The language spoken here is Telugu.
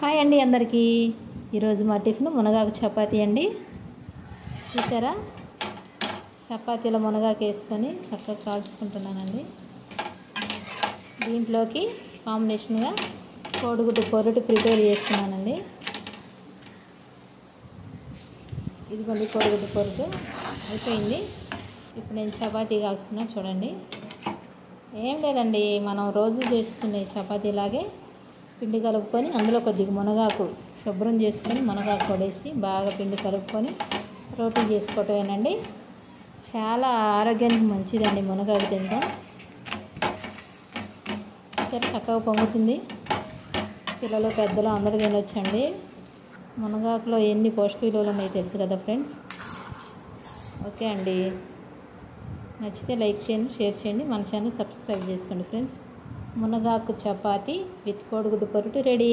హాయ్ అండి అందరికీ. ఈరోజు మా టిఫిన్ మునగాకు చపాతీ అండి. చూసారా, చపాతీలో మునగాకు వేసుకొని చక్కగా కాల్చుకుంటున్నానండి. దీంట్లోకి కాంబినేషన్గా కోడిగుడ్డు పొరుటు ప్రిపేర్ చేస్తున్నానండి. ఇదిగోండి కోడిగుడ్డు పొరుటు అయిపోయింది. ఇప్పుడు నేను చపాతీ కాల్చుతున్నా చూడండి. ఏం లేదండి, మనం రోజు చేసుకునే చపాతీలాగే పిండి కలుపుకొని అందులో కొద్దిగా మునగాకు శుభ్రం చేసుకొని మునగాకు కొడేసి బాగా పిండి కలుపుకొని రోటీ చేసుకోవటమేనండి. చాలా ఆరోగ్యానికి మంచిదండి మునగాకు తింటాం. సరే, చక్కగా పొంగుతుంది. పిల్లలు పెద్దలు అందరూ తినొచ్చండి. మునగాకులో ఎన్ని పోషక విలువలు ఉన్నాయో తెలుసు కదా ఫ్రెండ్స్. ఓకే అండి, నచ్చితే లైక్ చేయండి, షేర్ చేయండి, మన ఛానల్ సబ్స్క్రైబ్ చేసుకోండి ఫ్రెండ్స్. మునగాకు చపాతీ విత్ కోడిగుడ్డు పొరుటు రెడీ.